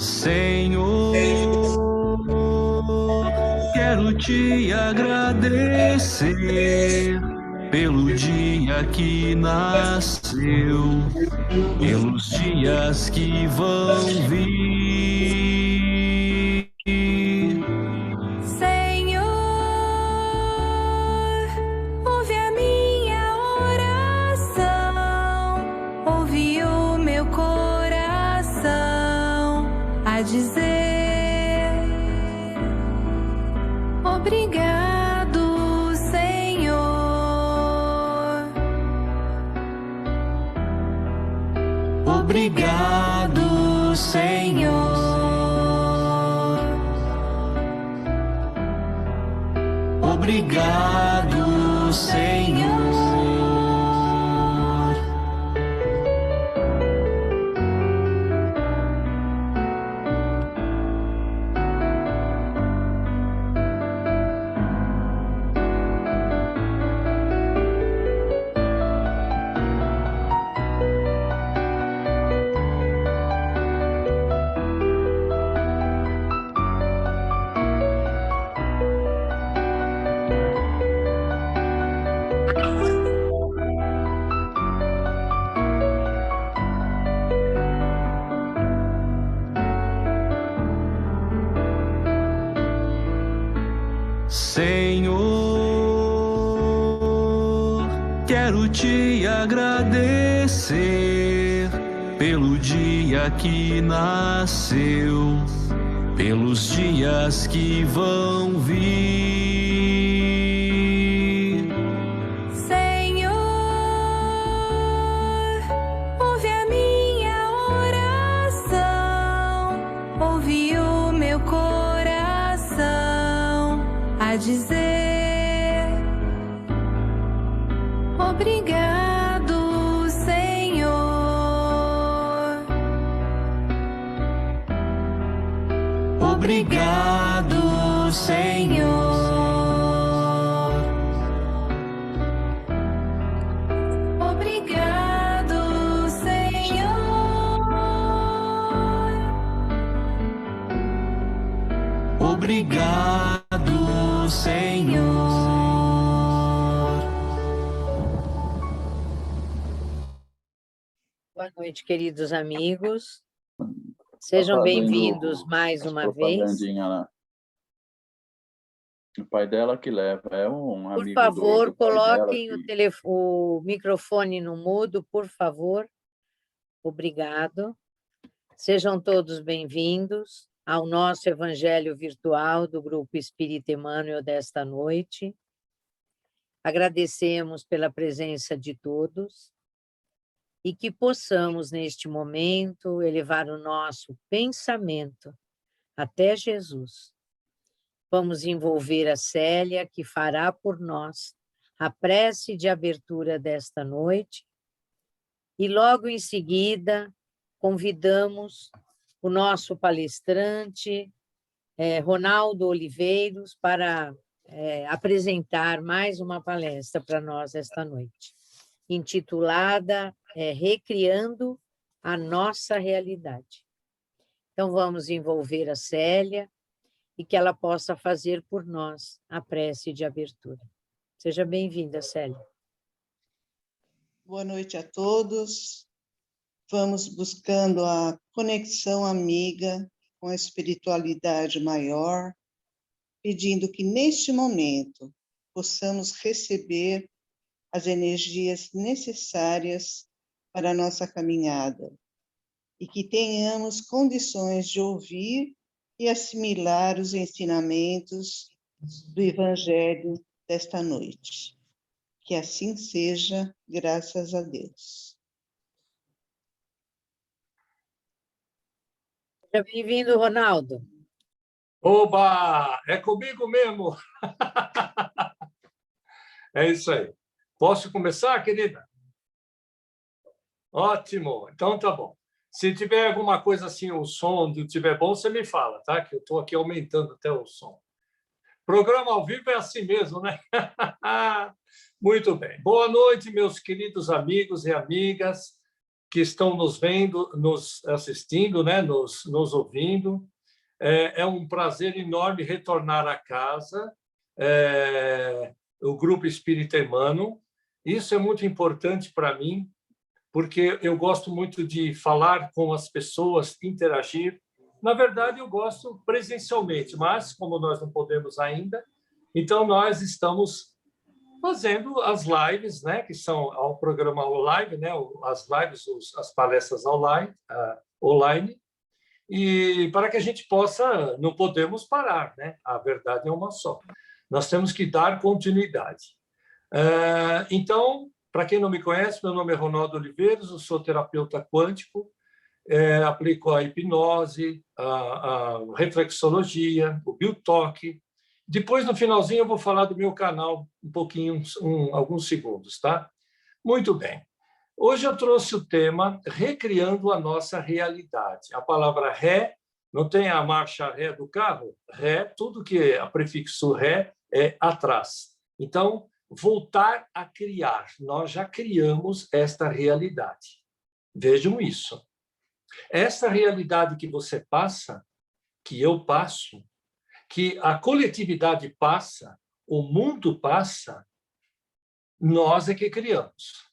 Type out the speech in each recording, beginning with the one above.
Senhor, quero te agradecer pelo dia que nasceu, pelos dias que vão vir. Senhor, ouve a minha oração, ouve o meu coração a dizer obrigado, Senhor. Obrigado, Senhor. Obrigado, Senhor. Senhor, quero te agradecer pelo dia que nasceu, pelos dias que vão vir. Senhor, ouve a minha oração, ouve o meu coração a dizer obrigado, Senhor. Obrigado, Senhor. Obrigado, Senhor. Obrigado, Senhor. Boa noite, queridos amigos. Sejam bem-vindos mais uma vez. Lá. O pai dela que leva, é um amigo. Por favor, do pai coloquem dela o microfone no mudo, por favor. Obrigado. Sejam todos bem-vindos ao nosso evangelho virtual do Grupo Espírita Emmanuel desta noite. Agradecemos pela presença de todos e que possamos, neste momento, elevar o nosso pensamento até Jesus. Vamos envolver a Célia, que fará por nós a prece de abertura desta noite, e logo em seguida convidamos o nosso palestrante, Ronaldo Oliveiros, para apresentar mais uma palestra para nós esta noite, intitulada Recriando a Nossa Realidade. Então, vamos envolver a Célia e que ela possa fazer por nós a prece de abertura. Seja bem-vinda, Célia. Boa noite a todos. Vamos buscando a conexão amiga com a espiritualidade maior, pedindo que, neste momento, possamos receber as energias necessárias para a nossa caminhada e que tenhamos condições de ouvir e assimilar os ensinamentos do Evangelho desta noite. Que assim seja, graças a Deus. Seja bem-vindo, Ronaldo. Oba! É comigo mesmo! É isso aí. Posso começar, querida? Ótimo, então tá bom. Se tiver alguma coisa assim, o som não estiver bom, você me fala, tá? Que eu estou aqui aumentando até o som. Programa ao vivo é assim mesmo, né? Muito bem. Boa noite, meus queridos amigos e amigas. que estão nos vendo, nos assistindo, né? nos ouvindo. É um prazer enorme retornar à casa, o Grupo Espírita Emmanuel. Isso é muito importante para mim, porque eu gosto muito de falar com as pessoas, interagir. Na verdade, eu gosto presencialmente, mas como nós não podemos ainda, então nós estamos fazendo as lives, né, que são o programa online, né, as lives, as palestras online, e para que a gente possa, não podemos parar, né? A verdade é uma só. Nós temos que dar continuidade. Então, para quem não me conhece, meu nome é Ronaldo Oliveiros, eu sou terapeuta quântico, aplico a hipnose, a reflexologia, o biotoque. Depois, no finalzinho, eu vou falar do meu canal um pouquinho, alguns segundos, tá? Muito bem. Hoje eu trouxe o tema Recriando a Nossa Realidade. A palavra ré, não tem a marcha ré do carro? Ré, tudo que é prefixo ré é atrás. Então, voltar a criar. Nós já criamos esta realidade. Vejam isso. Esta realidade que você passa, que eu passo, que a coletividade passa, o mundo passa, nós é que criamos.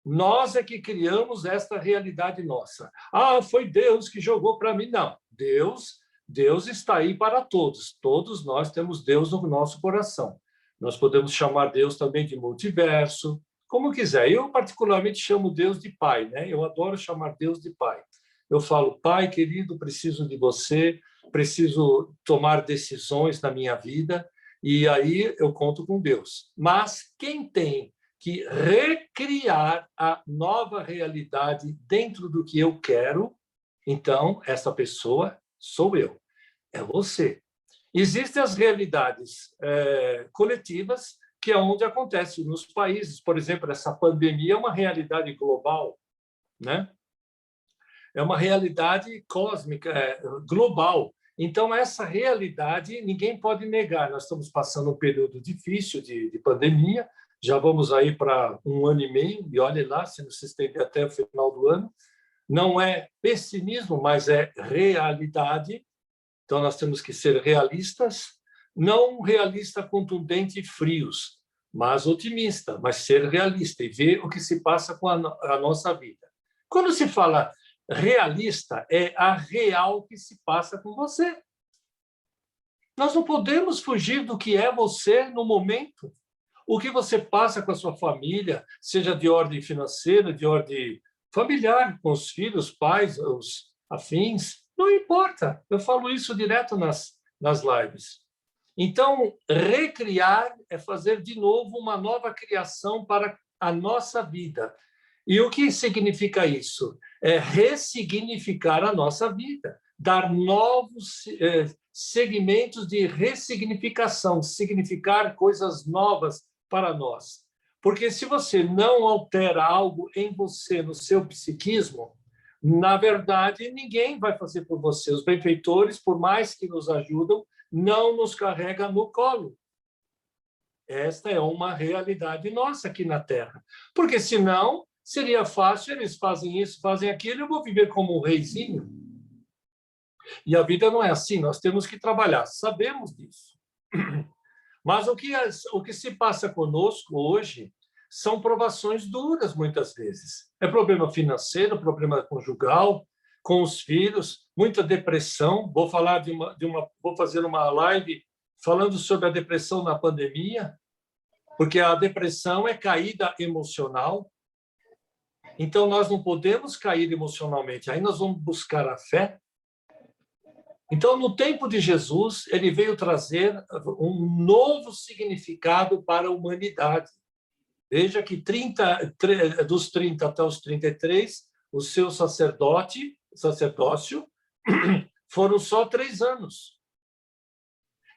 Nós é que criamos esta realidade nossa. Ah, foi Deus que jogou para mim. Não, Deus está aí para todos. Todos nós temos Deus no nosso coração. Nós podemos chamar Deus também de multiverso, como quiser. Eu, particularmente, chamo Deus de Pai, né? Eu adoro chamar Deus de Pai. Eu falo, Pai querido, preciso de você, preciso tomar decisões na minha vida, e aí eu conto com Deus. Mas quem tem que recriar a nova realidade dentro do que eu quero, então, essa pessoa sou eu, é você. Existem as realidades coletivas, que é onde acontece nos países. Por exemplo, essa pandemia é uma realidade global, né? É uma realidade cósmica, global. Então, essa realidade ninguém pode negar. Nós estamos passando um período difícil de pandemia, já vamos aí para 1 ano e meio, e olhe lá, se não se estender até o final do ano. Não é pessimismo, mas é realidade. Então, nós temos que ser realistas, não realista, contundente e frios, mas otimista, mas ser realista e ver o que se passa com a nossa vida. Quando se fala realista, é a real que se passa com você. Nós não podemos fugir do que é você no momento. O que você passa com a sua família, seja de ordem financeira, de ordem familiar, com os filhos, pais, os afins, não importa. Eu falo isso direto nas lives. Então, recriar é fazer de novo uma nova criação para a nossa vida. E o que significa isso? É ressignificar a nossa vida, dar novos segmentos de ressignificação, significar coisas novas para nós. Porque se você não altera algo em você, no seu psiquismo, na verdade, ninguém vai fazer por você. Os benfeitores, por mais que nos ajudam, não nos carregam no colo. Esta é uma realidade nossa aqui na Terra. Porque, senão, seria fácil, eles fazem isso, fazem aquilo, eu vou viver como um reizinho. E a vida não é assim, nós temos que trabalhar, sabemos disso. Mas o que se passa conosco hoje são provações duras, muitas vezes. É problema financeiro, problema conjugal, com os filhos, muita depressão. Vou fazer uma live falando sobre a depressão na pandemia, porque a depressão é caída emocional. Então, nós não podemos cair emocionalmente. Aí nós vamos buscar a fé. Então, no tempo de Jesus, ele veio trazer um novo significado para a humanidade. Veja que dos 30 até os 33, o seu sacerdócio foram só 3 anos.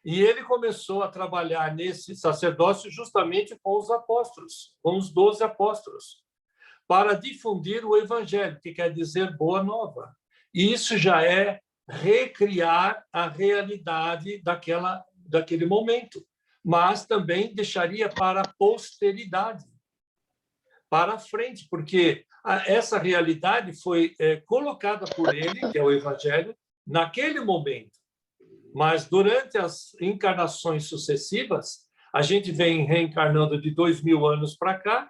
E ele começou a trabalhar nesse sacerdócio justamente com os apóstolos, com os 12 apóstolos, para difundir o evangelho, que quer dizer boa nova. E isso já é recriar a realidade daquele momento, mas também deixaria para a posteridade. para frente, porque essa realidade foi colocada por ele, que é o Evangelho, naquele momento. Mas durante as encarnações sucessivas, a gente vem reencarnando de 2000 anos para cá,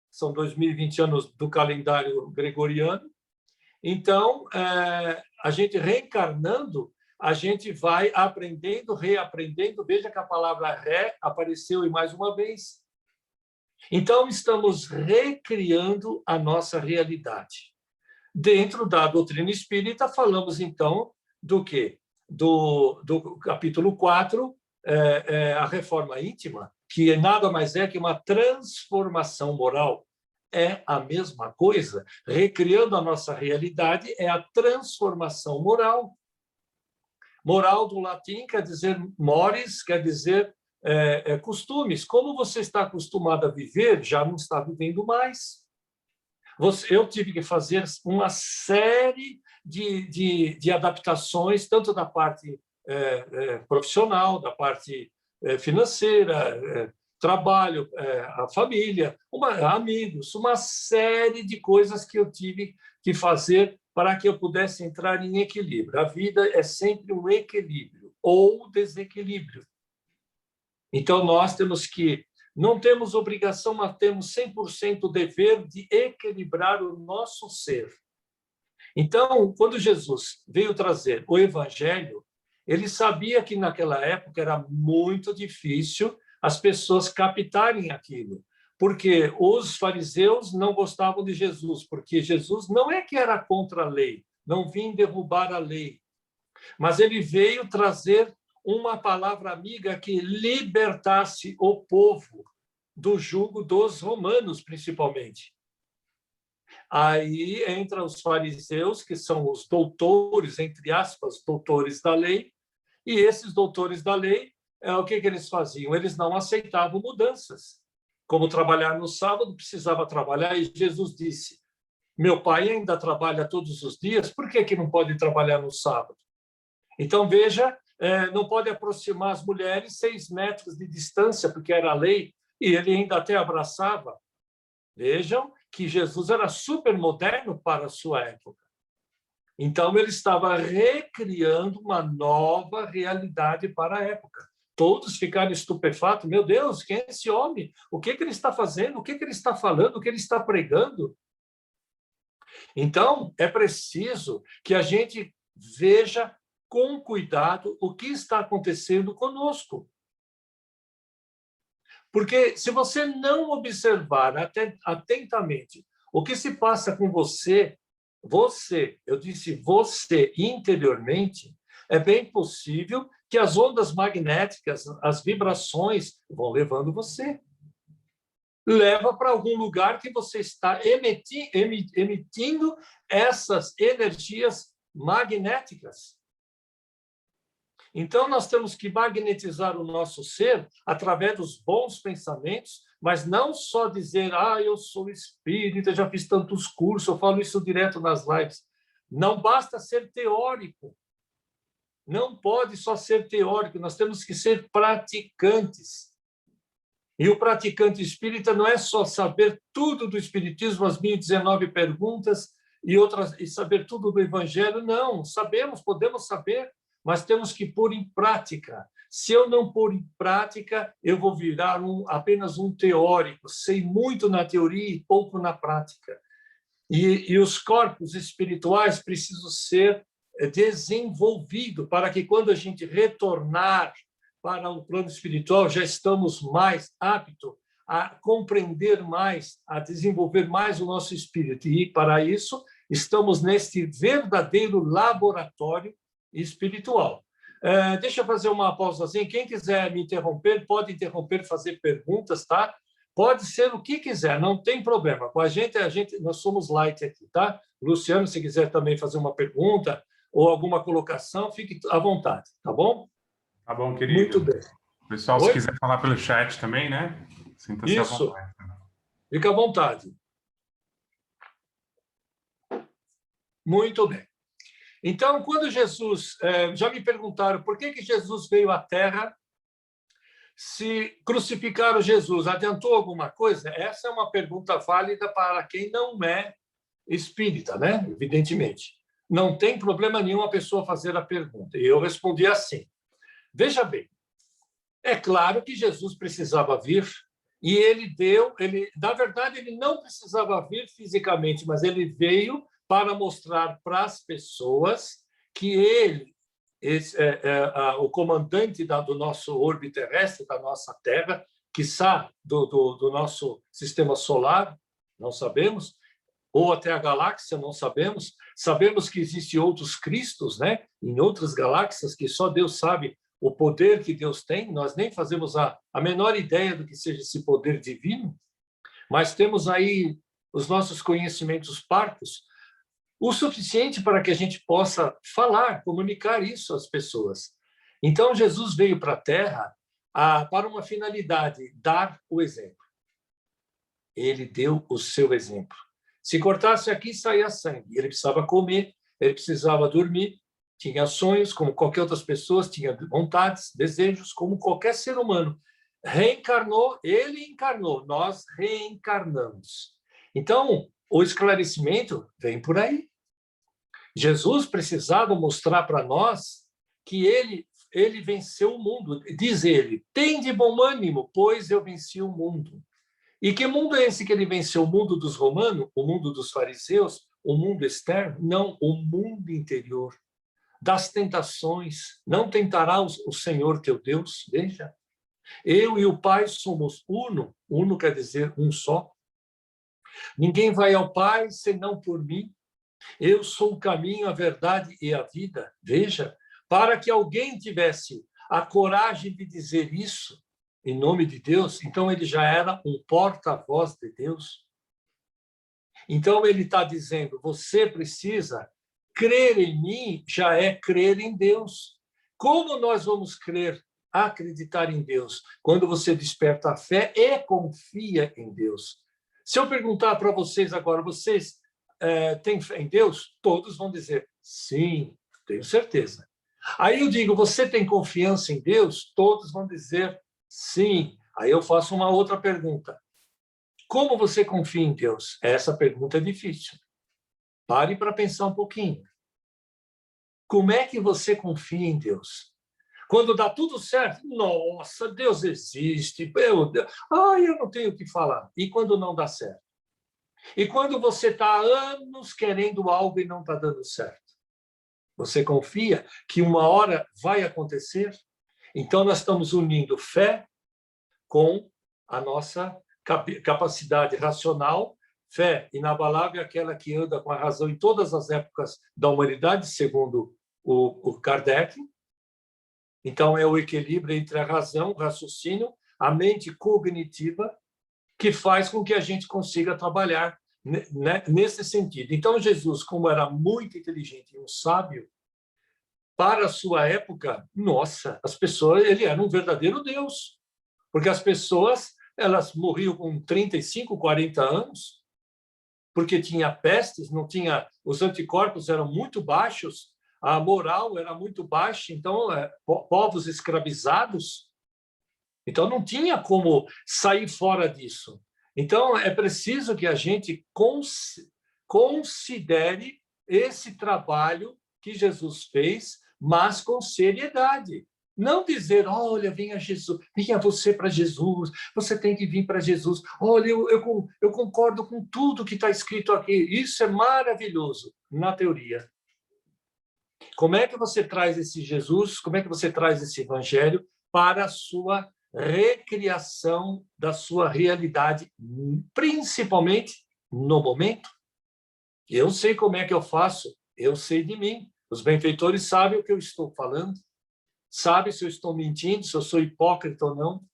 são 2020 anos do calendário gregoriano. Então, a gente reencarnando, a gente vai aprendendo, reaprendendo. Veja que a palavra ré apareceu e mais uma vez. Então, estamos recriando a nossa realidade. Dentro da doutrina espírita, falamos, então, do quê? Do capítulo 4, a reforma íntima, que nada mais é que uma transformação moral. É a mesma coisa. Recriando a nossa realidade é a transformação moral. Moral do latim quer dizer mores, quer dizer costumes. Como você está acostumado a viver, já não está vivendo mais. Eu tive que fazer uma série de adaptações, tanto da parte profissional, da parte financeira, trabalho, a família, amigos, uma série de coisas que eu tive que fazer para que eu pudesse entrar em equilíbrio. A vida é sempre um equilíbrio ou desequilíbrio. Então, nós não temos obrigação, mas temos 100% o dever de equilibrar o nosso ser. Então, quando Jesus veio trazer o Evangelho, ele sabia que naquela época era muito difícil as pessoas captarem aquilo, porque os fariseus não gostavam de Jesus, porque Jesus não é que era contra a lei, não vinha derrubar a lei, mas ele veio trazer uma palavra amiga que libertasse o povo do jugo dos romanos, principalmente. Aí entra os fariseus, que são os doutores, entre aspas, doutores da lei, e esses doutores da lei, o que eles faziam? Eles não aceitavam mudanças. Como trabalhar no sábado, precisava trabalhar, e Jesus disse, meu pai ainda trabalha todos os dias, por que não pode trabalhar no sábado? Então, veja, não pode aproximar as mulheres 6 metros de distância, porque era a lei, e ele ainda até abraçava. Vejam que Jesus era super moderno para a sua época. Então, ele estava recriando uma nova realidade para a época. Todos ficaram estupefatos. Meu Deus, quem é esse homem? O que ele está fazendo? O que ele está falando? O que ele está pregando? Então, é preciso que a gente veja com cuidado o que está acontecendo conosco. Porque se você não observar atentamente o que se passa com você, eu disse você interiormente, é bem possível que as ondas magnéticas, as vibrações, vão levando você. Leva para algum lugar que você está emitindo essas energias magnéticas. Então, nós temos que magnetizar o nosso ser através dos bons pensamentos, mas não só dizer, eu sou espírita, já fiz tantos cursos, eu falo isso direto nas lives. Não basta ser teórico. Não pode só ser teórico, nós temos que ser praticantes. E o praticante espírita não é só saber tudo do espiritismo, as 1019 perguntas e saber tudo do evangelho, não. Sabemos, podemos saber, mas temos que pôr em prática. Se eu não pôr em prática, eu vou virar apenas um teórico, sei muito na teoria e pouco na prática. E os corpos espirituais precisam ser desenvolvidos para que, quando a gente retornar para o plano espiritual, já estamos mais aptos a compreender mais, a desenvolver mais o nosso espírito. E, para isso, estamos neste verdadeiro laboratório espiritual. Deixa eu fazer uma pausazinha. Quem quiser me interromper, pode interromper, fazer perguntas, tá? Pode ser o que quiser, não tem problema. Com a gente, nós somos light aqui, tá? Luciano, se quiser também fazer uma pergunta ou alguma colocação, fique à vontade, tá bom? Tá bom, querido. Muito bem. Pessoal, se quiser falar pelo chat também, né? Sinta-se à vontade. Fica à vontade. Muito bem. Então, quando Jesus... já me perguntaram por que Jesus veio à Terra, se crucificaram Jesus, adiantou alguma coisa? Essa é uma pergunta válida para quem não é espírita, né? Evidentemente. Não tem problema nenhum a pessoa fazer a pergunta. E eu respondi assim. Veja bem, é claro que Jesus precisava vir e na verdade, ele não precisava vir fisicamente, mas ele veio para mostrar para as pessoas que ele, o comandante do nosso orbe terrestre, da nossa Terra, quiçá do nosso sistema solar, não sabemos, ou até a galáxia, não sabemos. Sabemos que existem outros Cristos, né? Em outras galáxias, que só Deus sabe o poder que Deus tem. Nós nem fazemos a menor ideia do que seja esse poder divino, mas temos aí os nossos conhecimentos parcos, o suficiente para que a gente possa falar, comunicar isso às pessoas. Então, Jesus veio para a Terra para uma finalidade, dar o exemplo. Ele deu o seu exemplo. Se cortasse aqui, saía sangue. Ele precisava comer, ele precisava dormir, tinha sonhos, como qualquer outra pessoa, tinha vontades, desejos, como qualquer ser humano. Reencarnou, ele encarnou, nós reencarnamos. Então, o esclarecimento vem por aí. Jesus precisava mostrar para nós que ele venceu o mundo. Diz ele, tem de bom ânimo, pois eu venci o mundo. E que mundo é esse que ele venceu? O mundo dos romanos? O mundo dos fariseus? O mundo externo? Não, o mundo interior. Das tentações. Não tentará o Senhor teu Deus? Veja. Eu e o Pai somos uno. Uno quer dizer um só. Ninguém vai ao Pai senão por mim. Eu sou o caminho, a verdade e a vida. Veja, para que alguém tivesse a coragem de dizer isso em nome de Deus, então ele já era um porta-voz de Deus. Então ele está dizendo, você precisa crer em mim, já é crer em Deus. Como nós vamos crer, acreditar em Deus? Quando você desperta a fé e confia em Deus. Se eu perguntar para vocês agora, vocês têm fé em Deus? Todos vão dizer, sim, tenho certeza. Aí eu digo, você tem confiança em Deus? Todos vão dizer, sim. Aí eu faço uma outra pergunta. Como você confia em Deus? Essa pergunta é difícil. Pare para pensar um pouquinho. Como é que você confia em Deus? Quando dá tudo certo, nossa, Deus existe, meu Deus, eu não tenho o que falar. E quando não dá certo? E quando você está há anos querendo algo e não está dando certo? Você confia que uma hora vai acontecer? Então, nós estamos unindo fé com a nossa capacidade racional. Fé inabalável é aquela que anda com a razão em todas as épocas da humanidade, segundo o Kardec. Então, é o equilíbrio entre a razão, o raciocínio, a mente cognitiva, que faz com que a gente consiga trabalhar nesse sentido. Então, Jesus, como era muito inteligente e um sábio, para a sua época, nossa, as pessoas, ele era um verdadeiro Deus, porque as pessoas, elas morriam com 35, 40 anos, porque tinha pestes, não tinha, os anticorpos eram muito baixos, a moral era muito baixa, então, povos escravizados, então não tinha como sair fora disso. Então, é preciso que a gente considere esse trabalho que Jesus fez, mas com seriedade. Não dizer, olha, venha Jesus, venha você para Jesus, você tem que vir para Jesus. Olha, eu concordo com tudo que está escrito aqui. Isso é maravilhoso, na teoria. Como é que você traz esse Jesus, como é que você traz esse evangelho para a sua recriação da sua realidade, principalmente no momento? Eu sei como é que eu faço, eu sei de mim. Os benfeitores sabem o que eu estou falando, sabem se eu estou mentindo, se eu sou hipócrita ou não.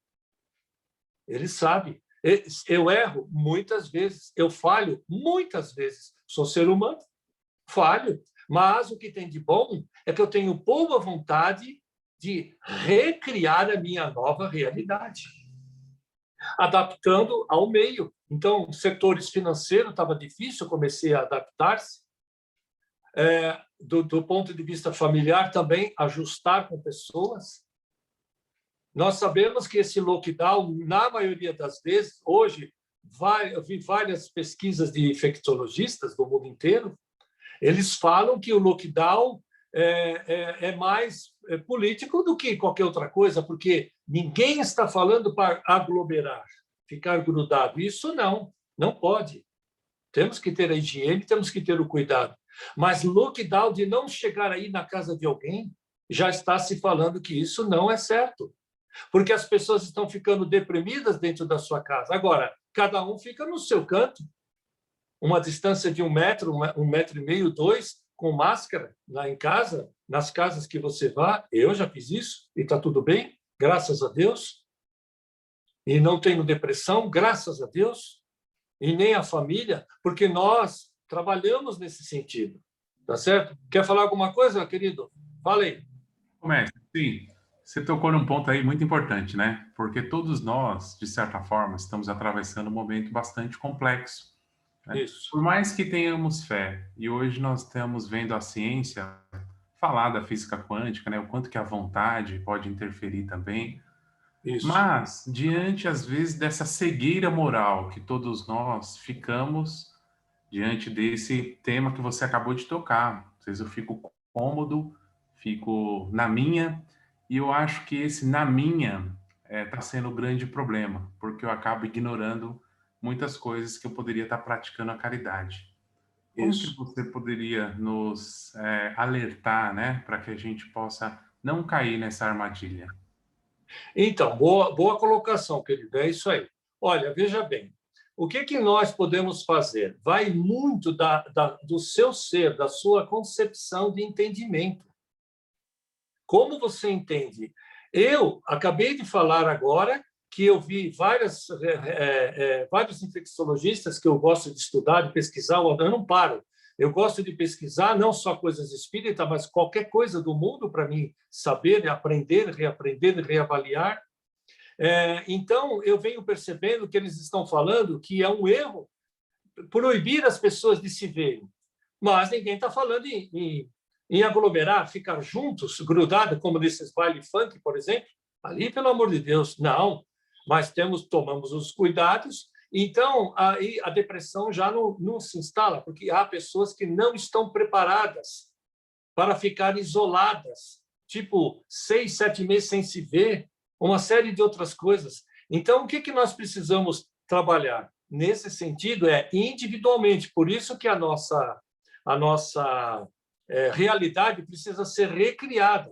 Eles sabem. Eu erro muitas vezes, eu falho muitas vezes. Sou ser humano, falho. Mas o que tem de bom é que eu tenho boa vontade de recriar a minha nova realidade, adaptando ao meio. Então, setores financeiros estava difícil, eu comecei a adaptar-se. Do ponto de vista familiar também, ajustar com pessoas. Nós sabemos que esse lockdown, na maioria das vezes, hoje, eu vi várias pesquisas de infectologistas do mundo inteiro, eles falam que o lockdown é mais político do que qualquer outra coisa, porque ninguém está falando para aglomerar, ficar grudado. Isso não pode. Temos que ter a higiene, temos que ter o cuidado. Mas lockdown de não chegar aí na casa de alguém, já está se falando que isso não é certo, porque as pessoas estão ficando deprimidas dentro da sua casa. Agora, cada um fica no seu canto, uma distância de 1 metro, 1,5 metro, 2, com máscara lá em casa, nas casas que você vá. Eu já fiz isso e está tudo bem, graças a Deus. E não tenho depressão, graças a Deus, e nem a família, porque nós trabalhamos nesse sentido. Tá certo? Quer falar alguma coisa, querido? Fala aí. Mestre, sim, você tocou num ponto aí muito importante, né? Porque todos nós, de certa forma, estamos atravessando um momento bastante complexo. Né? Isso. Por mais que tenhamos fé, e hoje nós estamos vendo a ciência falar da física quântica, né? O quanto que a vontade pode interferir também. Isso. Mas, diante, às vezes, dessa cegueira moral que todos nós ficamos diante desse tema que você acabou de tocar. Às vezes eu fico cômodo, fico na minha, e eu acho que esse na minha está sendo o grande problema, porque eu acabo ignorando muitas coisas que eu poderia estar praticando a caridade. Como que você poderia nos alertar, né, para que a gente possa não cair nessa armadilha? Então, boa colocação, querido, é isso aí. Olha, veja bem, o que nós podemos fazer? Vai muito do seu ser, da sua concepção de entendimento. Como você entende? Eu acabei de falar agora que eu vi vários infectologistas que eu gosto de estudar, de pesquisar, eu não paro. Eu gosto de pesquisar não só coisas espíritas, mas qualquer coisa do mundo para mim saber, aprender, reaprender, reavaliar. Então, eu venho percebendo que eles estão falando que é um erro proibir as pessoas de se verem, mas ninguém está falando em aglomerar, ficar juntos, grudados, como nesses baile funk, por exemplo. Ali, pelo amor de Deus, não. Mas tomamos os cuidados. Então, aí a depressão já não se instala, porque há pessoas que não estão preparadas para ficar isoladas, tipo 6, 7 meses sem se ver, uma série de outras coisas. Então, o que nós precisamos trabalhar? Nesse sentido, individualmente. Por isso que a nossa realidade precisa ser recriada.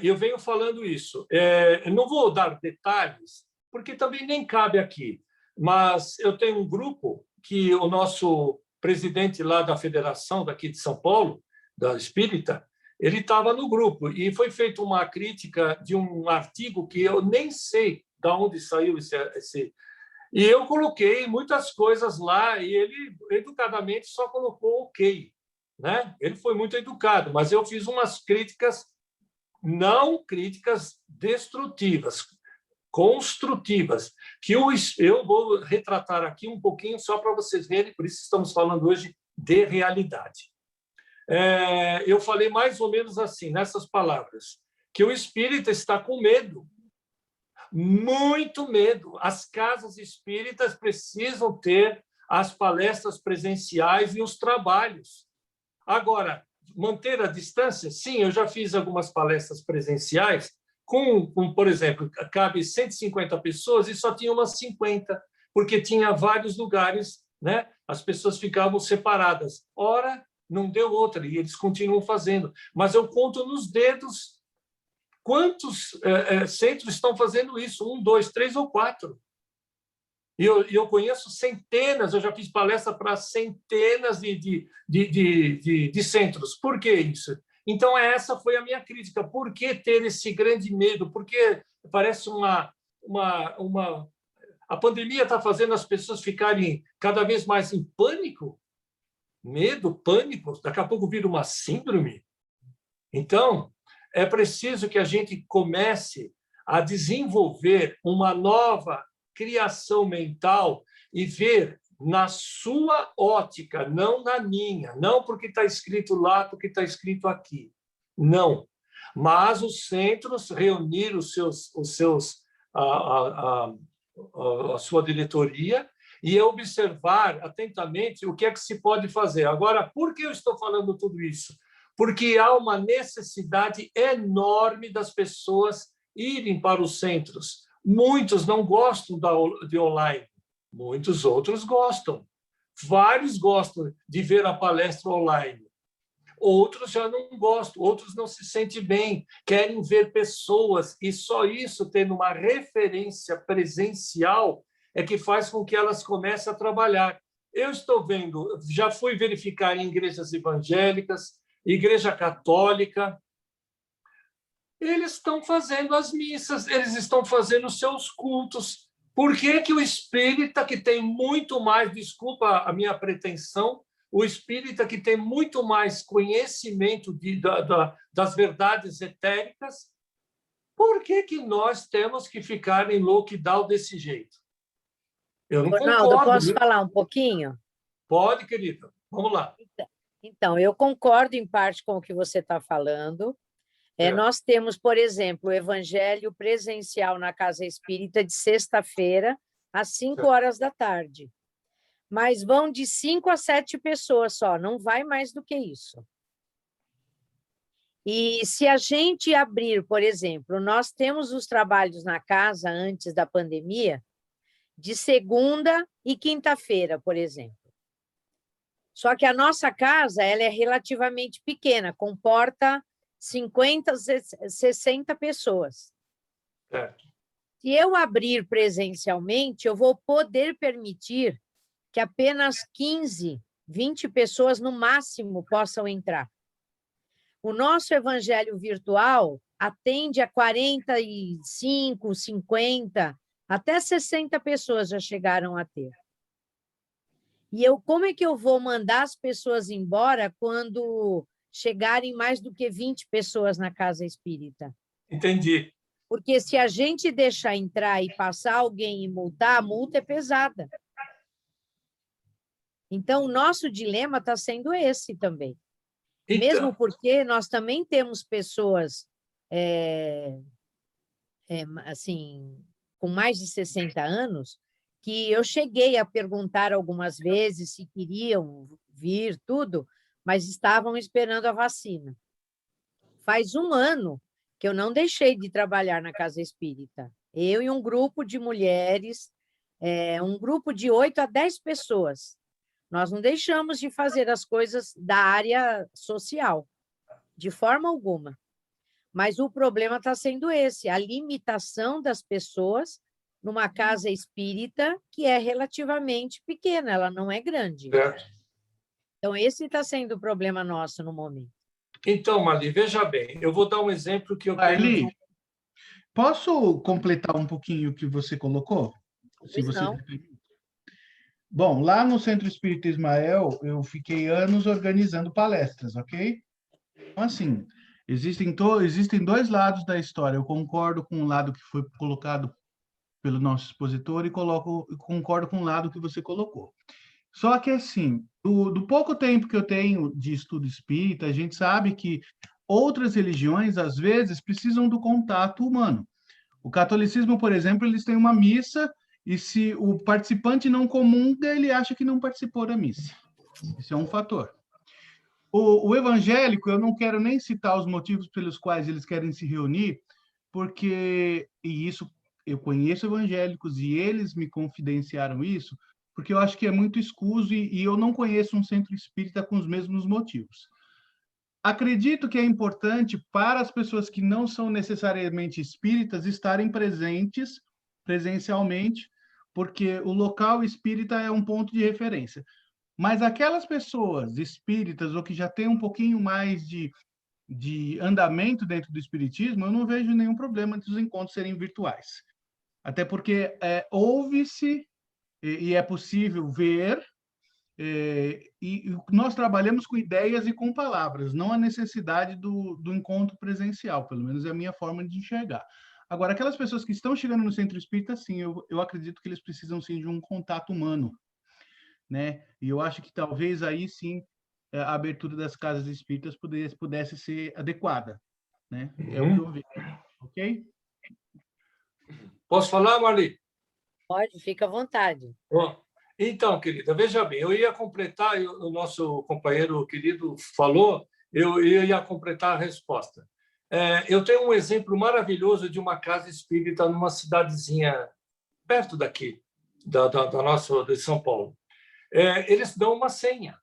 Eu venho falando isso. Eu não vou dar detalhes, porque também nem cabe aqui. Mas eu tenho um grupo que o nosso presidente lá da federação daqui de São Paulo, da Espírita, ele estava no grupo e foi feita uma crítica de um artigo que eu nem sei de onde saiu esse. E eu coloquei muitas coisas lá e ele, educadamente, só colocou ok. Né? Ele foi muito educado, mas eu fiz umas críticas, não críticas destrutivas, construtivas, que eu vou retratar aqui um pouquinho só para vocês verem, por isso estamos falando hoje de realidade. Eu falei mais ou menos assim, nessas palavras, que o espírita está com medo, muito medo. As casas espíritas precisam ter as palestras presenciais e os trabalhos. Agora, manter a distância? Sim, eu já fiz algumas palestras presenciais com, por exemplo, cabe 150 pessoas e só tinha umas 50, porque tinha vários lugares, né? As pessoas ficavam separadas. Ora, não deu outra, e eles continuam fazendo. Mas eu conto nos dedos quantos centros estão fazendo isso, 1, 2, 3 ou 4. E eu conheço centenas, eu já fiz palestra para centenas de centros. Por que isso? Então, essa foi a minha crítica. Por que ter esse grande medo? Porque parece a pandemia está fazendo as pessoas ficarem cada vez mais em pânico? Medo, pânico, daqui a pouco vira uma síndrome. Então, é preciso que a gente comece a desenvolver uma nova criação mental e ver na sua ótica, não na minha, não porque está escrito lá, porque está escrito aqui. Não. Mas os centros reuniram a sua diretoria e observar atentamente o que é que se pode fazer. Agora, por que eu estou falando tudo isso? Porque há uma necessidade enorme das pessoas irem para os centros. Muitos não gostam de online, muitos outros gostam. Vários gostam de ver a palestra online. Outros já não gostam, outros não se sentem bem, querem ver pessoas, e só isso, tendo uma referência presencial, é que faz com que elas comecem a trabalhar. Eu estou vendo, já fui verificar em igrejas evangélicas, igreja católica, eles estão fazendo as missas, eles estão fazendo os seus cultos. Por que que o espírita, que tem muito mais, desculpa a minha pretensão, o espírita que tem muito mais conhecimento das verdades etéricas, por que que nós temos que ficar em lockdown desse jeito? Eu não Ronaldo, concordo. posso falar um pouquinho? Pode, querida. Vamos lá. Então, eu concordo em parte com o que você está falando. Nós temos, por exemplo, o evangelho presencial na Casa Espírita de sexta-feira, às 5 horas da tarde. Mas vão de 5 a 7 pessoas só, não vai mais do que isso. E se a gente abrir, por exemplo, nós temos os trabalhos na casa antes da pandemia, de segunda e quinta-feira, por exemplo. Só que a nossa casa ela é relativamente pequena, comporta 50, 60 pessoas. Se eu abrir presencialmente, eu vou poder permitir que apenas 15, 20 pessoas no máximo possam entrar. O nosso evangelho virtual atende a 45, 50, até 60 pessoas já chegaram a ter. E como é que eu vou mandar as pessoas embora quando chegarem mais do que 20 pessoas na casa espírita? Entendi. Porque se a gente deixar entrar e passar alguém e multar, a multa é pesada. Então, o nosso dilema está sendo esse também. Então, mesmo porque nós também temos pessoas assim, com mais de 60 anos, que eu cheguei a perguntar algumas vezes se queriam vir, tudo, mas estavam esperando a vacina. Faz 1 ano que eu não deixei de trabalhar na Casa Espírita. Eu e um grupo de mulheres, um grupo de 8 a 10 pessoas. Nós não deixamos de fazer as coisas da área social, de forma alguma. Mas o problema está sendo esse, a limitação das pessoas numa casa espírita que é relativamente pequena, ela não é grande. certo. Então, esse está sendo o problema nosso no momento. Então, Mali, veja bem, eu vou dar um exemplo que eu Marli, tenho... posso completar um pouquinho o que você colocou? Se você não. me permite. Bom, lá no Centro Espírita Ismael, eu fiquei anos organizando palestras, ok? Então, assim, existem 2 lados da história. Eu concordo com o lado que foi colocado pelo nosso expositor e concordo com o lado que você colocou. Só que, assim, do pouco tempo que eu tenho de estudo espírita, a gente sabe que outras religiões, às vezes, precisam do contato humano. O catolicismo, por exemplo, eles têm uma missa e se o participante não comunga, ele acha que não participou da missa. Isso é um fator. O evangélico, eu não quero nem citar os motivos pelos quais eles querem se reunir, porque, e isso eu conheço evangélicos e eles me confidenciaram isso, porque eu acho que é muito escuso e eu não conheço um centro espírita com os mesmos motivos. Acredito que é importante para as pessoas que não são necessariamente espíritas estarem presentes presencialmente, porque o local espírita é um ponto de referência. Mas aquelas pessoas espíritas ou que já têm um pouquinho mais de andamento dentro do espiritismo, eu não vejo nenhum problema de os encontros serem virtuais. Até porque ouve-se e é possível ver, e nós trabalhamos com ideias e com palavras, não a necessidade do encontro presencial, pelo menos é a minha forma de enxergar. Agora, aquelas pessoas que estão chegando no centro espírita, sim, eu acredito que eles precisam, sim, de um contato humano, né? E eu acho que talvez aí, sim, a abertura das casas espíritas pudesse ser adequada. né? É o que eu vejo, ok? Posso falar, Marli? Pode, fica à vontade. Bom, então, querida, veja bem, eu ia completar, o nosso companheiro querido falou, eu ia completar a resposta. Eu tenho um exemplo maravilhoso de uma casa espírita numa cidadezinha perto daqui, da nossa, de São Paulo. Eles dão uma senha.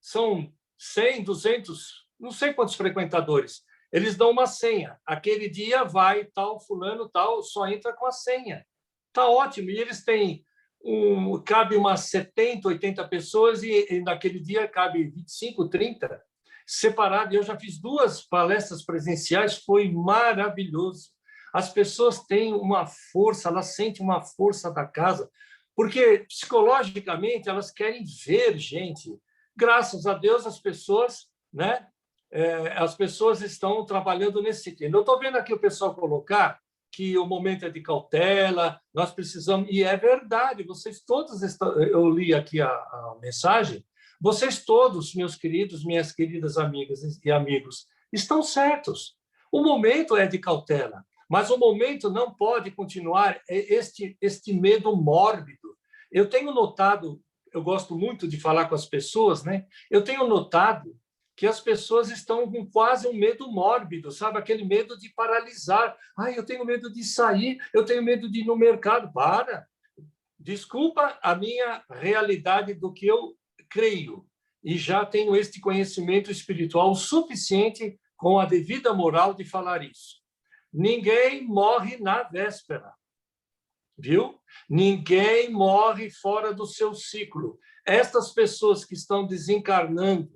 São 100, 200, não sei quantos frequentadores. Eles dão uma senha. Aquele dia vai tal, fulano, tal, só entra com a senha. Tá ótimo. E eles têm cabe umas 70, 80 pessoas e naquele dia cabe 25, 30 separado. Eu já fiz 2 palestras presenciais, foi maravilhoso. As pessoas têm uma força, elas sentem uma força da casa, porque psicologicamente elas querem ver gente. Graças a Deus as pessoas, né? As pessoas estão trabalhando nesse sentido. Eu estou vendo aqui o pessoal colocar que o momento é de cautela, nós precisamos, e é verdade, vocês todos estão, eu li aqui a mensagem, vocês todos, meus queridos, minhas queridas amigas e amigos, estão certos. O momento é de cautela, mas o momento não pode continuar este medo mórbido. Eu tenho notado, eu gosto muito de falar com as pessoas, né? Eu tenho notado que as pessoas estão com quase um medo mórbido, sabe? Aquele medo de paralisar. Ai, eu tenho medo de sair, eu tenho medo de ir no mercado. Para! Desculpa a minha realidade do que eu creio. E já tenho este conhecimento espiritual suficiente com a devida moral de falar isso. Ninguém morre na véspera. Viu? Ninguém morre fora do seu ciclo. Estas pessoas que estão desencarnando,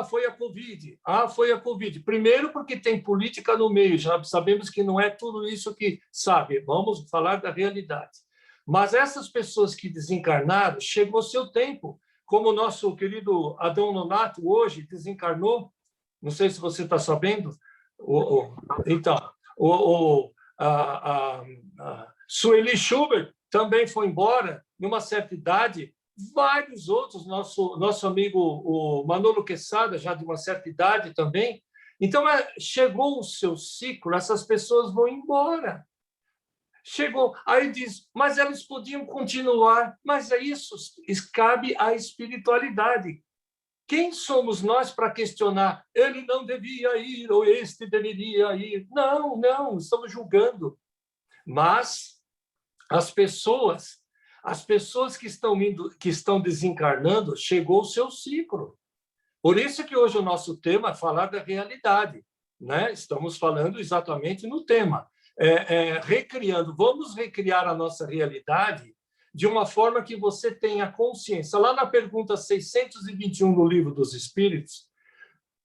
foi a Covid. Foi a Covid. Primeiro, porque tem política no meio. Já sabemos que não é tudo isso que sabe. Vamos falar da realidade. Mas essas pessoas que desencarnaram, chegou o seu tempo. Como o nosso querido Adão Nonato hoje desencarnou. Não sei se você está sabendo. Então, Sueli Schubert também foi embora, numa certa idade. Vários outros, nosso amigo o Manolo Quesada, já de uma certa idade também. Então, chegou o seu ciclo, essas pessoas vão embora. Chegou, aí diz, mas elas podiam continuar. Mas é isso, cabe à espiritualidade. Quem somos nós para questionar? Ele não devia ir, ou este deveria ir. Não, estamos julgando. Mas as pessoas que estão desencarnando, chegou o seu ciclo. Por isso que hoje o nosso tema é falar da realidade, né? Estamos falando exatamente no tema. Vamos recriar a nossa realidade de uma forma que você tenha consciência. Lá na pergunta 621 do Livro dos Espíritos,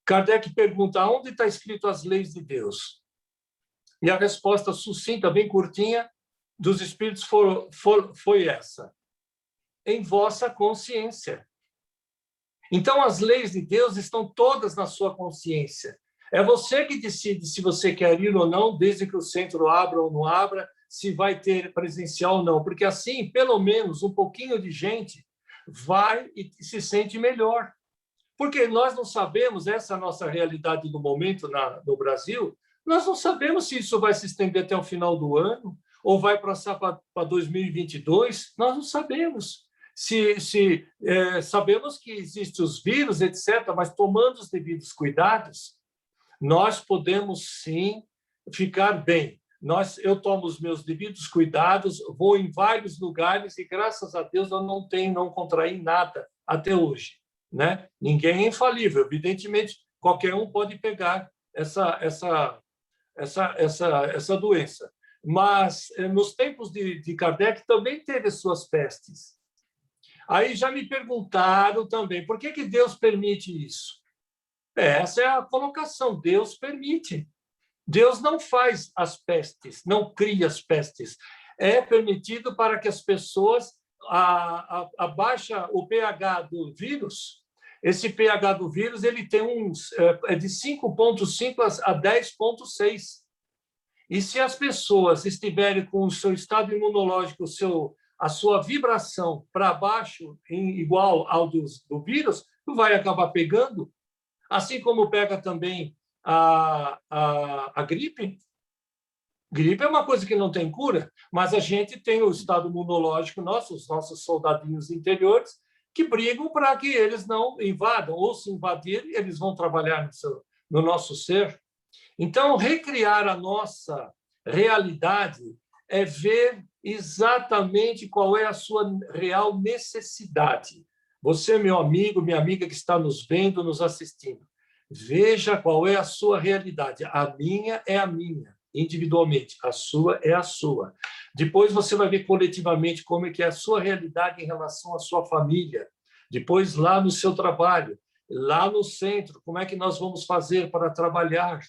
Kardec pergunta onde está escrito as leis de Deus? E a resposta sucinta, bem curtinha, dos Espíritos foi essa: em vossa consciência. Então, as leis de Deus estão todas na sua consciência. É você que decide se você quer ir ou não, desde que o centro abra ou não abra, se vai ter presencial ou não, porque assim, pelo menos, um pouquinho de gente vai e se sente melhor. Porque nós não sabemos, essa é a nossa realidade do momento no Brasil, nós não sabemos se isso vai se estender até o final do ano, ou vai passar para 2022, nós não sabemos. Sabemos que existem os vírus, etc., mas tomando os devidos cuidados, nós podemos, sim, ficar bem. Eu tomo os meus devidos cuidados, vou em vários lugares e, graças a Deus, eu não contraí nada até hoje, né? Ninguém é infalível. Evidentemente, qualquer um pode pegar essa doença. Mas, nos tempos de Kardec, também teve suas pestes. Aí já me perguntaram também, por que Deus permite isso? Essa é a colocação, Deus permite. Deus não faz as pestes, não cria as pestes. É permitido para que as pessoas abaixa o pH do vírus. Esse pH do vírus ele tem de 5,5 a 10,6. E se as pessoas estiverem com o seu estado imunológico, a sua vibração para baixo, igual ao do vírus, vai acabar pegando. Assim como pega também a gripe. Gripe é uma coisa que não tem cura, mas a gente tem o estado imunológico nosso, os nossos soldadinhos interiores, que brigam para que eles não invadam, ou se invadirem, eles vão trabalhar no nosso ser. Então, recriar a nossa realidade é ver exatamente qual é a sua real necessidade. Você, meu amigo, minha amiga que está nos vendo, nos assistindo, veja qual é a sua realidade. A minha é a minha, individualmente. A sua é a sua. Depois você vai ver coletivamente como é que é a sua realidade em relação à sua família. Depois, lá no seu trabalho, lá no centro, como é que nós vamos fazer para trabalhar?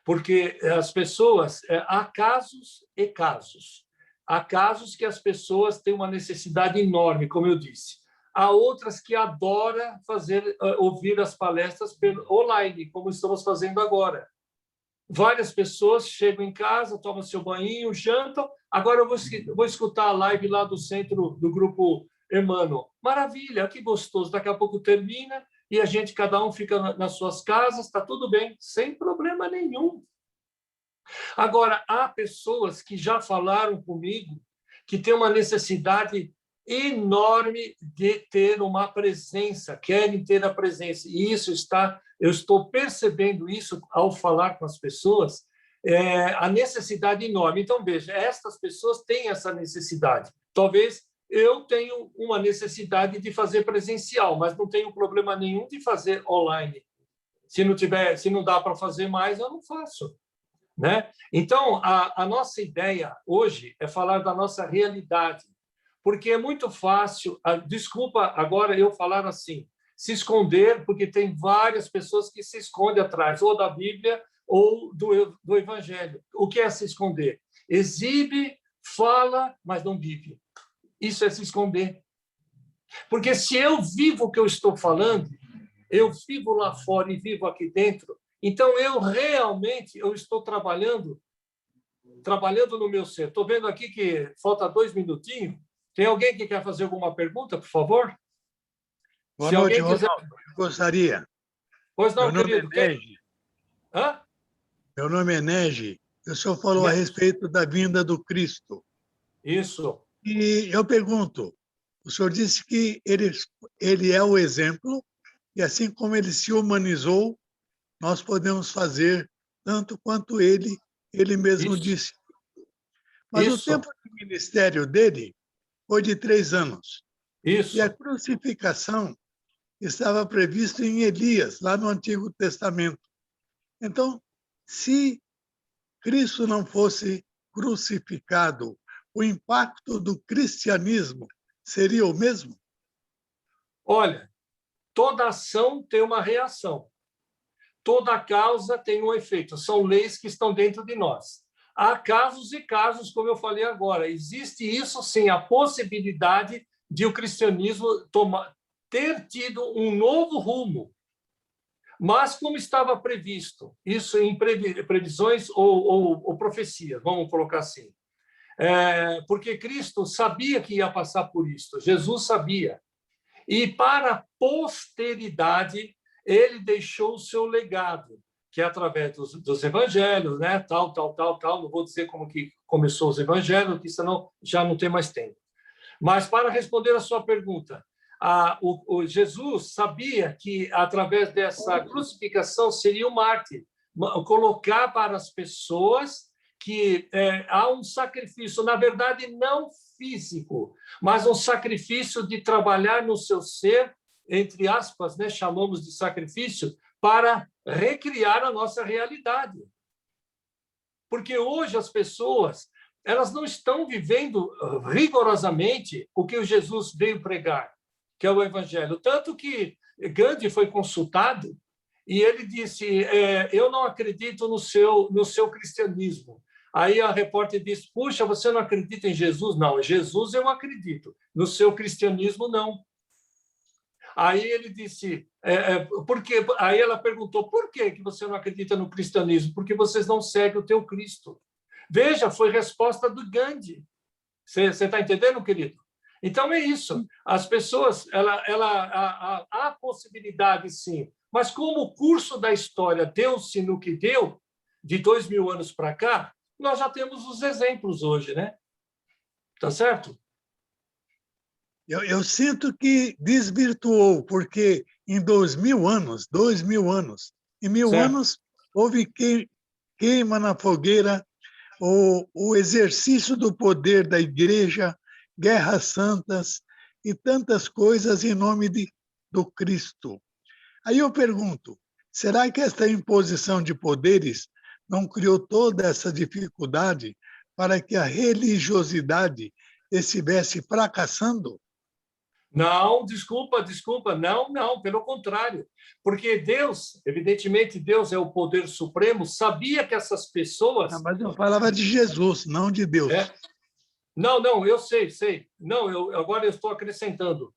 Porque as pessoas, há casos e casos. Há casos que as pessoas têm uma necessidade enorme, como eu disse. Há outras que adoram ouvir as palestras online, como estamos fazendo agora. Várias pessoas chegam em casa, tomam seu banho, jantam. Agora eu vou escutar a live lá do centro do grupo Emmanuel. Maravilha, que gostoso. Daqui a pouco termina e a gente, cada um fica nas suas casas, está tudo bem, sem problema nenhum. Agora, há pessoas que já falaram comigo que têm uma necessidade enorme de ter uma presença, querem ter a presença. E eu estou percebendo isso ao falar com as pessoas, a necessidade enorme. Então, veja, estas pessoas têm essa necessidade. Talvez eu tenha uma necessidade de fazer presencial, mas não tenho problema nenhum de fazer online. Se não dá para fazer mais, eu não faço. Né? Então, a nossa ideia hoje é falar da nossa realidade, porque é muito fácil, desculpa agora eu falar assim, se esconder, porque tem várias pessoas que se escondem atrás, ou da Bíblia ou do Evangelho. O que é se esconder? Exibe, fala, mas não vive. Isso é se esconder. Porque se eu vivo o que eu estou falando, eu vivo lá fora e vivo aqui dentro, então eu realmente estou trabalhando no meu ser. Estou vendo aqui que falta 2 minutinhos. Tem alguém que quer fazer alguma pergunta, por favor? Boa noite, Ronaldo. Eu gostaria. Pois não, meu querido. Nome é Nege. Hã? Meu nome é Nege. O senhor falou a respeito da vinda do Cristo. Isso. E eu pergunto, o senhor disse que ele é o exemplo, e assim como ele se humanizou, nós podemos fazer tanto quanto ele mesmo disse. Mas o tempo de ministério dele foi de 3 anos. Isso. E a crucificação estava prevista em Elias, lá no Antigo Testamento. Então, se Cristo não fosse crucificado, o impacto do cristianismo seria o mesmo? Olha, toda ação tem uma reação. Toda causa tem um efeito. São leis que estão dentro de nós. Há casos e casos, como eu falei agora. Existe isso, sim, a possibilidade de o cristianismo ter tido um novo rumo. Mas como estava previsto, isso em previsões ou profecias, vamos colocar assim. Porque Cristo sabia que ia passar por isso. Jesus sabia. E para a posteridade, ele deixou o seu legado, que é através dos evangelhos, né? Tal. Não vou dizer como que começou os evangelhos, que senão já não tem mais tempo. Mas, para responder a sua pergunta, o Jesus sabia que, através dessa crucificação, seria um mártir. Colocar para as pessoas que há um sacrifício, na verdade, não físico, mas um sacrifício de trabalhar no seu ser, entre aspas, né, chamamos de sacrifício, para recriar a nossa realidade. Porque hoje as pessoas, elas não estão vivendo rigorosamente o que o Jesus veio pregar, que é o Evangelho. Tanto que Gandhi foi consultado e ele disse, eu não acredito no seu cristianismo. Aí a repórter disse, puxa, você não acredita em Jesus? Não, Jesus eu acredito, no seu cristianismo não. Aí ele disse, por quê? Aí ela perguntou, por que você não acredita no cristianismo? Porque vocês não seguem o teu Cristo. Veja, foi resposta do Gandhi. Você está entendendo, querido? Então, é isso. As pessoas, há a possibilidade, sim, mas como o curso da história deu-se no que deu, de 2000 anos para cá, nós já temos os exemplos hoje, né? Tá certo? Eu sinto que desvirtuou, porque em 2000 anos, em 1000 Certo. anos, houve queima na fogueira, o exercício do poder da igreja, guerras santas e tantas coisas em nome do Cristo. Aí eu pergunto, será que esta imposição de poderes não criou toda essa dificuldade para que a religiosidade estivesse fracassando? Não, desculpa, não, pelo contrário. Porque Deus, evidentemente, Deus é o poder supremo, sabia que essas pessoas... Mas eu falava de Jesus, não de Deus. Não, eu sei. Não, agora eu estou acrescentando.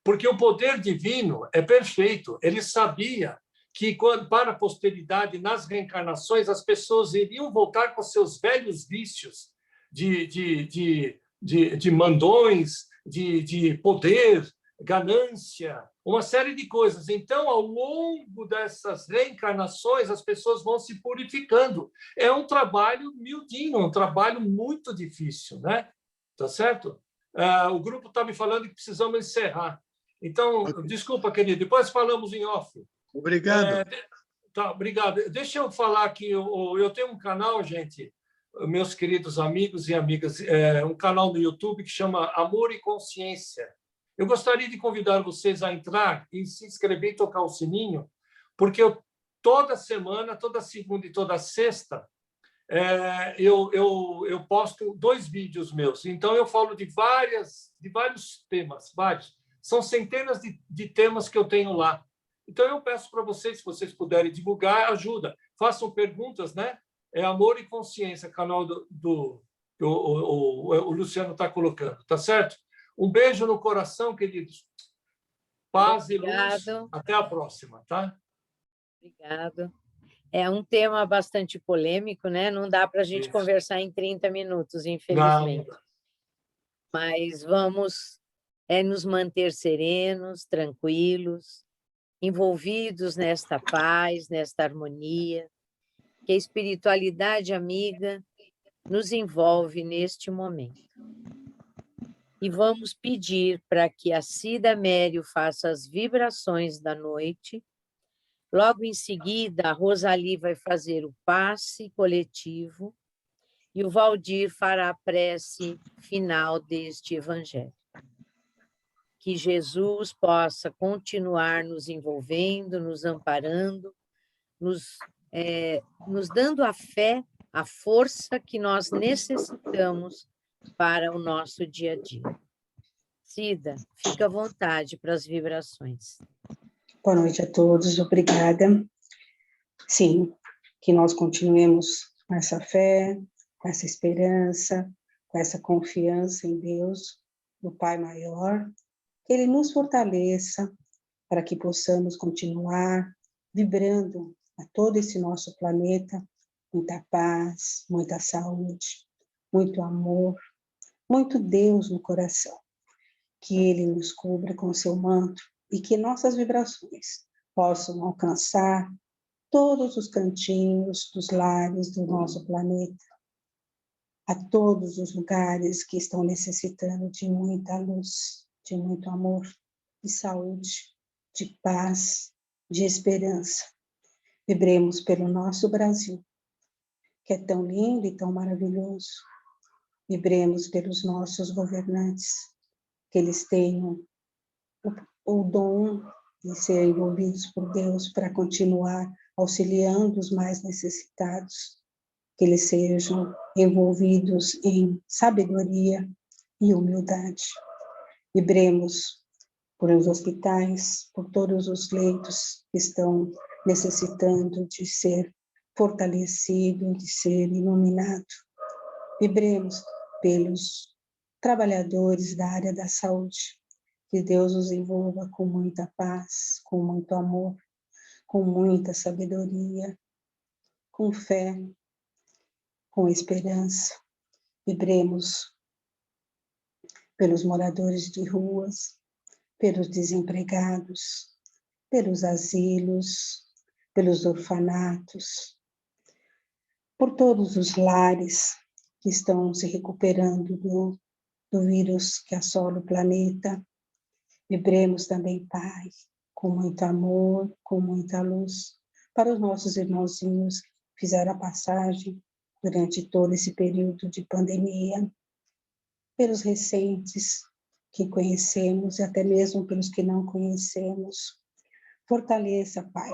Porque o poder divino é perfeito. Ele sabia que, para a posteridade, nas reencarnações, as pessoas iriam voltar com seus velhos vícios de mandões, de poder, ganância, uma série de coisas. Então, ao longo dessas reencarnações, as pessoas vão se purificando. É um trabalho miudinho, um trabalho muito difícil, né? Tá certo? O grupo está me falando que precisamos encerrar. Então, Ok. Desculpa, querido, depois falamos em off. Obrigado. Tá, obrigado. Deixa eu falar que eu tenho um canal, gente, meus queridos amigos e amigas, um canal no YouTube que chama Amor e Consciência. Eu gostaria de convidar vocês a entrar e se inscrever e tocar o sininho, porque toda semana, toda segunda e toda sexta, eu posto 2 vídeos meus. Então, eu falo de vários temas, vários. São centenas de temas que eu tenho lá. Então, eu peço para vocês, se vocês puderem divulgar, ajuda. Façam perguntas, né? É Amor e Consciência, canal o Luciano está colocando, tá certo? Um beijo no coração, queridos. Paz e luz. Até a próxima, tá? Obrigado. É um tema bastante polêmico, né? Não dá para a gente conversar em 30 minutos, infelizmente. Não. Mas vamos nos manter serenos, tranquilos, envolvidos nesta paz, nesta harmonia, que a espiritualidade amiga nos envolve neste momento. E vamos pedir para que a Cida Mério faça as vibrações da noite. Logo em seguida, a Rosali vai fazer o passe coletivo e o Valdir fará a prece final deste evangelho. Que Jesus possa continuar nos envolvendo, nos amparando, nos dando a fé, a força que nós necessitamos para o nosso dia a dia. Cida, fica à vontade para as vibrações. Boa noite a todos, obrigada. Sim, que nós continuemos com essa fé, com essa esperança, com essa confiança em Deus, no Pai Maior, que Ele nos fortaleça para que possamos continuar vibrando a todo esse nosso planeta, muita paz, muita saúde, muito amor, muito Deus no coração. Que Ele nos cubra com seu manto e que nossas vibrações possam alcançar todos os cantinhos dos lares do nosso planeta, a todos os lugares que estão necessitando de muita luz, de muito amor, de saúde, de paz, de esperança. Vibremos pelo nosso Brasil, que é tão lindo e tão maravilhoso. Vibremos pelos nossos governantes, que eles tenham o dom de serem envolvidos por Deus para continuar auxiliando os mais necessitados, que eles sejam envolvidos em sabedoria e humildade. Vibremos por os hospitais, por todos os leitos que estão necessitando de ser fortalecido, de ser iluminado. Vibremos pelos trabalhadores da área da saúde, que Deus os envolva com muita paz, com muito amor, com muita sabedoria, com fé, com esperança. Vibremos pelos moradores de ruas, pelos desempregados, pelos asilos, pelos orfanatos, por todos os lares que estão se recuperando do vírus que assola o planeta. Vibremos também, Pai, com muito amor, com muita luz, para os nossos irmãozinhos que fizeram a passagem durante todo esse período de pandemia, pelos recentes que conhecemos e até mesmo pelos que não conhecemos. Fortaleça, Pai,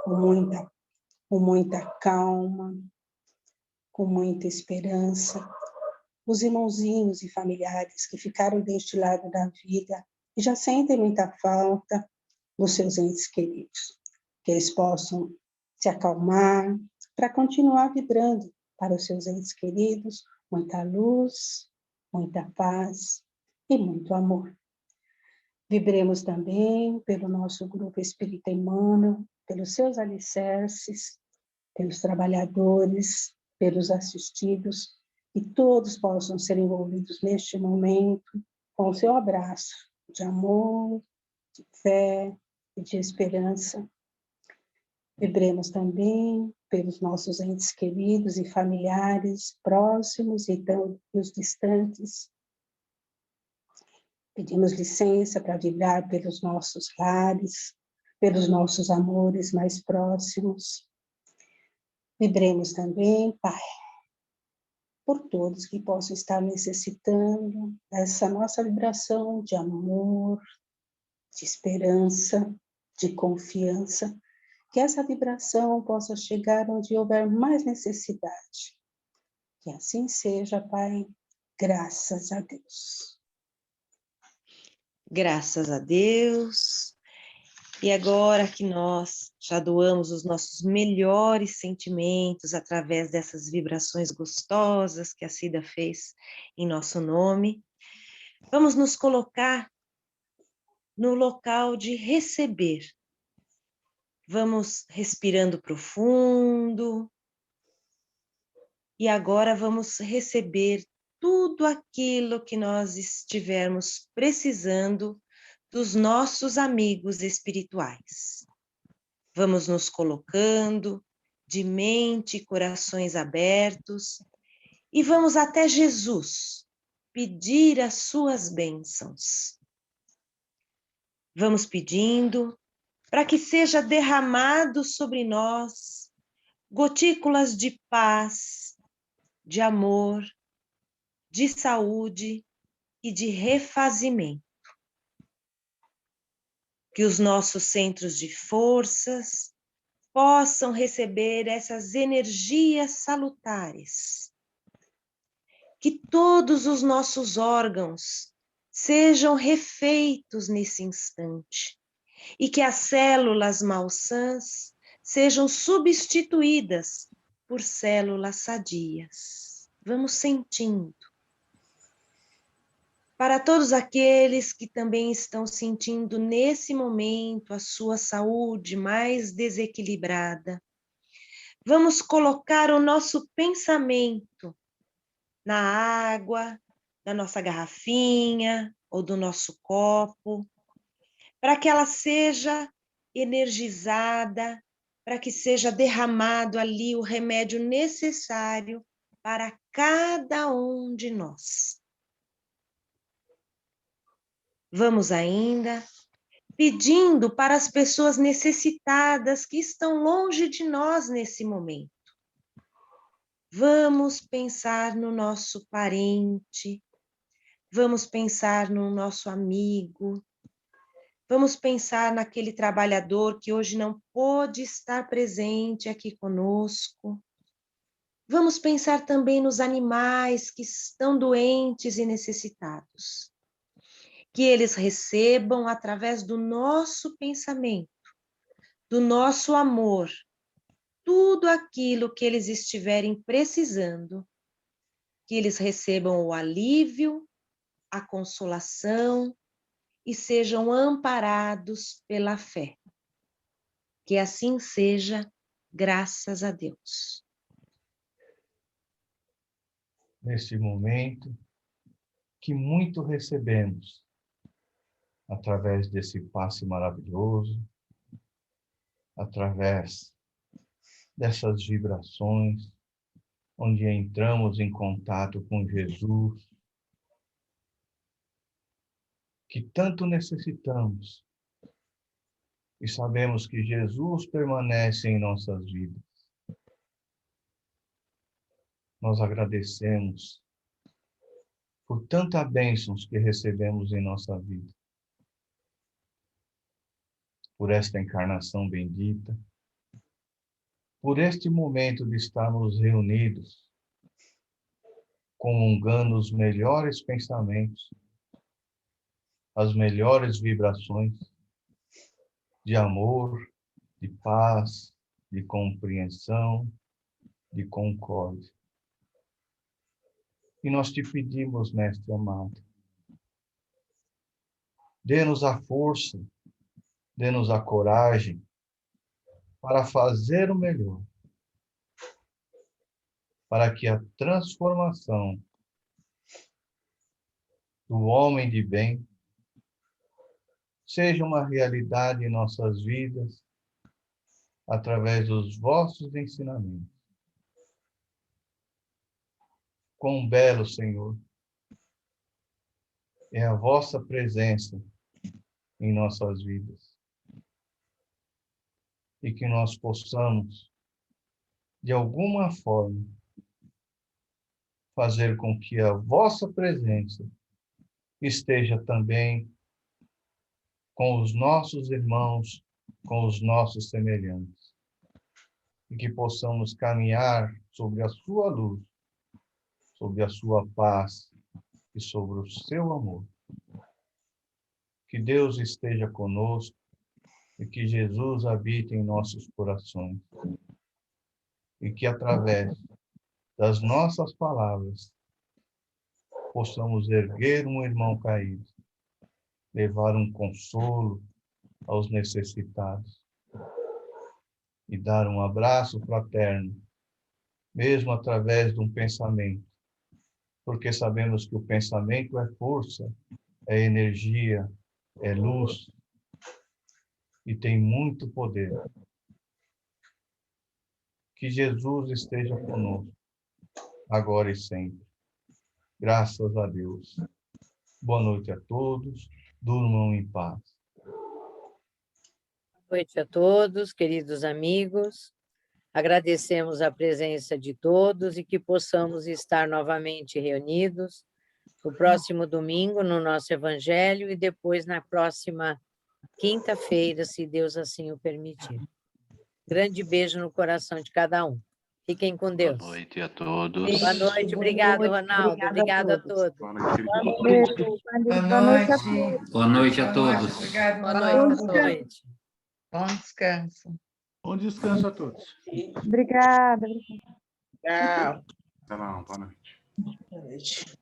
com muita calma, com muita esperança, os irmãozinhos e familiares que ficaram deste lado da vida e já sentem muita falta dos seus entes queridos, que eles possam se acalmar para continuar vibrando para os seus entes queridos, muita luz, muita paz e muito amor. Vibremos também pelo nosso grupo Espírita Emmanuel, pelos seus alicerces, pelos trabalhadores, pelos assistidos, e todos possam ser envolvidos neste momento com o seu abraço de amor, de fé e de esperança. Vibremos também pelos nossos entes queridos e familiares, próximos e os distantes. Pedimos licença para vibrar pelos nossos lares, pelos nossos amores mais próximos. Vibremos também, Pai, por todos que possam estar necessitando dessa nossa vibração de amor, de esperança, de confiança, que essa vibração possa chegar onde houver mais necessidade. Que assim seja, Pai, graças a Deus. Graças a Deus. E agora que nós já doamos os nossos melhores sentimentos através dessas vibrações gostosas que a Cida fez em nosso nome, vamos nos colocar no local de receber. Vamos respirando profundo. E agora vamos receber tudo aquilo que nós estivermos precisando dos nossos amigos espirituais. Vamos nos colocando de mente e corações abertos e vamos até Jesus pedir as suas bênçãos. Vamos pedindo para que seja derramado sobre nós gotículas de paz, de amor, de saúde e de refazimento. Que os nossos centros de forças possam receber essas energias salutares. Que todos os nossos órgãos sejam refeitos nesse instante e que as células malsãs sejam substituídas por células sadias. Vamos sentindo. Para todos aqueles que também estão sentindo nesse momento a sua saúde mais desequilibrada, vamos colocar o nosso pensamento na água, da nossa garrafinha ou do nosso copo, para que ela seja energizada, para que seja derramado ali o remédio necessário para cada um de nós. Vamos ainda pedindo para as pessoas necessitadas que estão longe de nós nesse momento. Vamos pensar no nosso parente, vamos pensar no nosso amigo, vamos pensar naquele trabalhador que hoje não pôde estar presente aqui conosco. Vamos pensar também nos animais que estão doentes e necessitados. Que eles recebam, através do nosso pensamento, do nosso amor, tudo aquilo que eles estiverem precisando, que eles recebam o alívio, a consolação e sejam amparados pela fé. Que assim seja, graças a Deus. Neste momento, que muito recebemos através desse passe maravilhoso, através dessas vibrações, onde entramos em contato com Jesus, que tanto necessitamos, e sabemos que Jesus permanece em nossas vidas. Nós agradecemos por tantas bênçãos que recebemos em nossa vida, por esta encarnação bendita, por este momento de estarmos reunidos, comungando os melhores pensamentos, as melhores vibrações de amor, de paz, de compreensão, de concórdia. E nós te pedimos, Mestre amado, dê-nos a força, dê-nos a coragem para fazer o melhor, para que a transformação do homem de bem seja uma realidade em nossas vidas, através dos vossos ensinamentos. Quão belo, Senhor, é a vossa presença em nossas vidas. E que nós possamos, de alguma forma, fazer com que a vossa presença esteja também com os nossos irmãos, com os nossos semelhantes. E que possamos caminhar sobre a sua luz, sobre a sua paz e sobre o seu amor. Que Deus esteja conosco e que Jesus habite em nossos corações. E que através das nossas palavras possamos erguer um irmão caído, levar um consolo aos necessitados e dar um abraço fraterno, mesmo através de um pensamento, porque sabemos que o pensamento é força, é energia, é luz e tem muito poder. Que Jesus esteja conosco, agora e sempre. Graças a Deus. Boa noite a todos. Durmam em paz. Boa noite a todos, queridos amigos. Agradecemos a presença de todos e que possamos estar novamente reunidos no próximo domingo no nosso Evangelho e depois na próxima quinta-feira, se Deus assim o permitir. Grande beijo no coração de cada um. Fiquem com Deus. Boa noite a todos. Boa noite, obrigado, Ronaldo. Obrigada a todos. Boa noite. Boa noite. Boa noite a todos. Obrigado. Boa noite. Boa noite. Bom descanso. Bom descanso a todos. Obrigada. Tchau. Tá bom, boa noite. Boa noite.